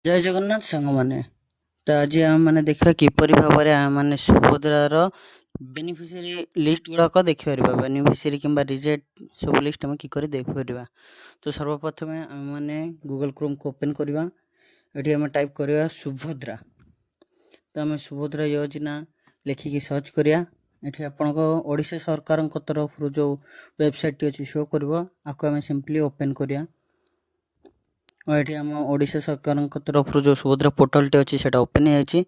ଜୟ ଜଗନ୍ନାଥ ସାଙ୍ଗମାନେ। ତ ଆଜି ଆମେମାନେ ଦେଖିବା କିପରି ଭାବରେ ଆମେମାନେ ସୁଭଦ୍ରାର ବେନିଫିସିଆରୀ ଲିଷ୍ଟ ଗୁଡ଼ାକ ଦେଖିପାରିବା। ବେନିଫିସିଆରୀ କିମ୍ବା ରିଜେକ୍ଟ ସବୁ ଲିଷ୍ଟ ଆମେ କିପରି ଦେଖିପାରିବା। ତ ସର୍ବପ୍ରଥମେ ଆମେମାନେ ଗୁଗଲ କ୍ରୋମକୁ ଓପେନ୍ କରିବା। ଏଠି ଆମେ ଟାଇପ୍ କରିବା ସୁଭଦ୍ରା। ତ ଆମେ ସୁଭଦ୍ରା ଯୋଜନା ଲେଖିକି ସର୍ଚ୍ଚ କରିବା। ଏଠି ଆପଣଙ୍କ ଓଡ଼ିଶା ସରକାରଙ୍କ ତରଫରୁ ଯେଉଁ ୱେବସାଇଟ୍ଟି ଅଛି ଶୋ କରିବ। ଆକୁ ଆମେ ସିମ୍ପଲି ଓପେନ୍ କରିବା। ଏଠି ଆମ ଓଡ଼ିଶା ସରକାରଙ୍କ ତରଫରୁ ଯେଉଁ ସୁଭଦ୍ରା ପୋର୍ଟାଲଟି ଅଛି ସେଇଟା ଓପେନ୍ ହେଇଯାଇଛି।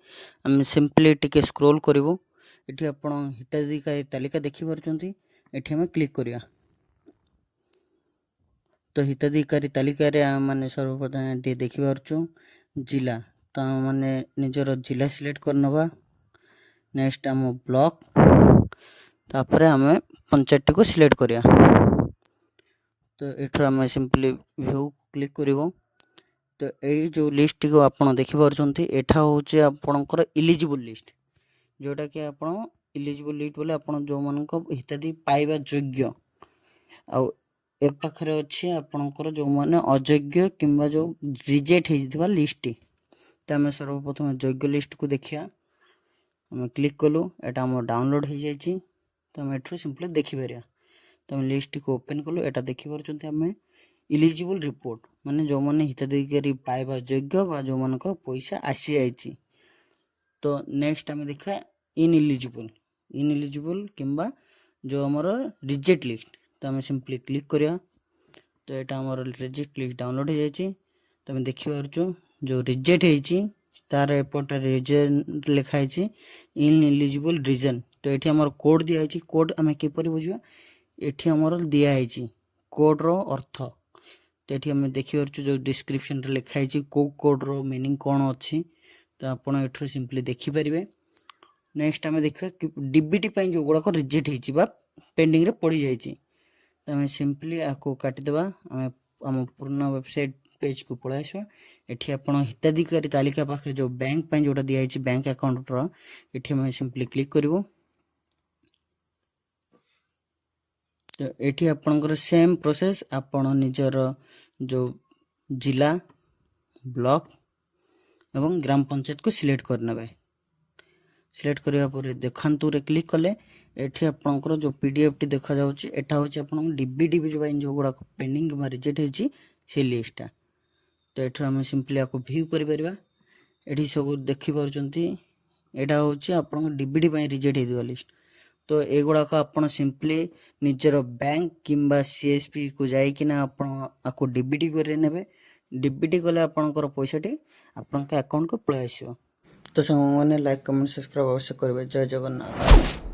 ଆମେ ସିମ୍ପଲି ଟିକେ ସ୍କ୍ରୋଲ୍ କରିବୁ। ଏଠି ଆପଣ ହିତାଧିକାରୀ ତାଲିକା ଦେଖିପାରୁଛନ୍ତି। ଏଠି ଆମେ କ୍ଲିକ୍ କରିବା। ତ ହିତାଧିକାରୀ ତାଲିକାରେ ଆମମାନେ ସର୍ବପ୍ରଥମେ ଏଠି ଦେଖିପାରୁଛୁ ଜିଲ୍ଲା। ତ ଆମମାନେ ନିଜର ଜିଲ୍ଲା ସିଲେକ୍ଟ କରିନେବା। ନେକ୍ସଟ ଆମ ବ୍ଲକ, ତାପରେ ଆମେ ପଞ୍ଚାୟତଟିକୁ ସିଲେକ୍ଟ କରିବା। ତ ଏଠୁ ଆମେ ସିମ୍ପଲି ଭିଉ କ୍ଲିକ୍ କରିବୁ। ତ ଏଇ ଯେଉଁ ଲିଷ୍ଟଟିକୁ ଆପଣ ଦେଖିପାରୁଛନ୍ତି ଏଇଟା ହେଉଛି ଆପଣଙ୍କର ଇଲିଜିବୁଲ୍ ଲିଷ୍ଟ, ଯେଉଁଟାକି ଆପଣ ଇଲିଜିବୁଲ୍ ଲିଷ୍ଟ ବୋଲେ ଆପଣ ଯେଉଁମାନଙ୍କ ହିତାଧିକାରୀ ପାଇବା ଯୋଗ୍ୟ। ଆଉ ଏ ପାଖରେ ଅଛି ଆପଣଙ୍କର ଯେଉଁମାନେ ଅଯୋଗ୍ୟ କିମ୍ବା ଯେଉଁ ରିଜେକ୍ଟ ହେଇଥିବା ଲିଷ୍ଟଟି। ତ ଆମେ ସର୍ବପ୍ରଥମେ ଯୋଗ୍ୟ ଲିଷ୍ଟକୁ ଦେଖିବା। ଆମେ କ୍ଲିକ୍ କଲୁ, ଏଇଟା ଆମର ଡାଉନଲୋଡ଼ ହେଇଯାଇଛି। ତ ଆମେ ଏଠୁ ସିମ୍ପଲି ଦେଖିପାରିବା। ତ ଆମେ ଲିଷ୍ଟଟିକୁ ଓପେନ୍ କଲୁ। ଏଇଟା ଦେଖିପାରୁଛନ୍ତି ଆମେ ଇଲିଜିବୁଲ୍ ରିପୋର୍ଟ, ମାନେ ଯେଉଁମାନେ ହିତାଧିକାରୀ ପାଇବା ଯୋଗ୍ୟ ବା ଯେଉଁମାନଙ୍କର ପଇସା ଆସିଯାଇଛି। ତ ନେକ୍ସଟ ଆମେ ଦେଖିବା ଇନ୍ଏଲିଜିବୁଲ୍ କିମ୍ବା ଯେଉଁ ଆମର ରିଜେକ୍ଟ ଲିଷ୍ଟ। ତ ଆମେ ସିମ୍ପଲି କ୍ଲିକ୍ କରିବା। ତ ଏଇଟା ଆମର ରିଜେକ୍ଟ ଲିଷ୍ଟ ଡାଉନଲୋଡ଼ ହେଇଯାଇଛି। ତ ଆମେ ଦେଖିପାରୁଛୁ ଯେଉଁ ରିଜେକ୍ଟ ହେଇଛି ତାର ଏପଟେ ରିଜନ୍ ଲେଖା ହେଇଛି ଇନ୍ଏଲିଜିବୁଲ୍ ରିଜନ୍। ତ ଏଠି ଆମର କୋଡ଼୍ ଦିଆହେଇଛି। କୋଡ଼୍ ଆମେ କିପରି ବୁଝିବା? ଏଠି ଆମର ଦିଆହେଇଛି କୋଡ଼୍ର ଅର୍ଥ। ତ ଏଠି ଆମେ ଦେଖିପାରୁଛୁ ଯେଉଁ ଡିସ୍କ୍ରିପ୍ସନ୍ରେ ଲେଖା ହେଇଛି କେଉଁ କୋଡ଼୍ର ମିନିଂ କ'ଣ ଅଛି। ତ ଆପଣ ଏଠୁ ସିମ୍ପଲି ଦେଖିପାରିବେ। ନେକ୍ସଟ ଆମେ ଦେଖିବା ଡିବିଟି ପାଇଁ ଯେଉଁଗୁଡ଼ାକ ରିଜେକ୍ଟ ହେଇଛି ବା ପେଣ୍ଡିଂରେ ପଡ଼ିଯାଇଛି। ତ ଆମେ ସିମ୍ପଲି ଆକୁ କାଟିଦେବା। ଆମେ ଆମ ପୁରୁଣା ୱେବସାଇଟ୍ ପେଜ୍କୁ ପଳାଇ ଆସିବା। ଏଠି ଆପଣ ହିତାଧିକାରୀ ତାଲିକା ପାଖରେ ଯେଉଁ ବ୍ୟାଙ୍କ ପାଇଁ ଯେଉଁଟା ଦିଆହେଇଛି ବ୍ୟାଙ୍କ ଆକାଉଣ୍ଟର, ଏଠି ଆମେ ସିମ୍ପଲି କ୍ଲିକ୍ କରିବୁ। ତ ଏଠି ଆପଣଙ୍କର ସେମ୍ ପ୍ରୋସେସ୍, ଆପଣ ନିଜର ଯେଉଁ ଜିଲ୍ଲା, ବ୍ଲକ ଏବଂ ଗ୍ରାମ ପଞ୍ଚାୟତକୁ ସିଲେକ୍ଟ କରିନେବେ। ସିଲେକ୍ଟ କରିବା ପରେ ଦେଖାନ୍ତୁରେ କ୍ଲିକ୍ କଲେ ଏଠି ଆପଣଙ୍କର ଯେଉଁ PDFଟି ଦେଖାଯାଉଛି ଏଟା ହେଉଛି ଆପଣଙ୍କ ଡିବିଟି ପାଇଁ ଯେଉଁଗୁଡ଼ାକ ପେଣ୍ଡିଂ କିମ୍ବା ରିଜେକ୍ଟ ହେଇଛି ସେ ଲିଷ୍ଟଟା। ତ ଏଠୁ ଆମେ ସିମ୍ପଲି ଆକୁ ଭିଉ କରିପାରିବା। ଏଠି ସବୁ ଦେଖିପାରୁଛନ୍ତି ଏଇଟା ହେଉଛି ଆପଣଙ୍କ ଡିବିଟି ପାଇଁ ରିଜେକ୍ଟ ହେଇଥିବା ଲିଷ୍ଟ। ତ ଏଗୁଡ଼ାକ ଆପଣ ସିମ୍ପଲି ନିଜର ବ୍ୟାଙ୍କ କିମ୍ବା CSPକୁ ଯାଇକିନା ଆପଣ ଆକୁ ଡିବିଟି କରି ନେବେ। ଡିବିଟି କଲେ ଆପଣଙ୍କର ପଇସାଟି ଆପଣଙ୍କ ଆକାଉଣ୍ଟକୁ ପଳାଇ ଆସିବ। ତ ସାଙ୍ଗମାନେ ଲାଇକ୍, କମେଣ୍ଟ, ସବସ୍କ୍ରାଇବ୍ ଅବଶ୍ୟ କରିବେ। ଜୟ ଜଗନ୍ନାଥ।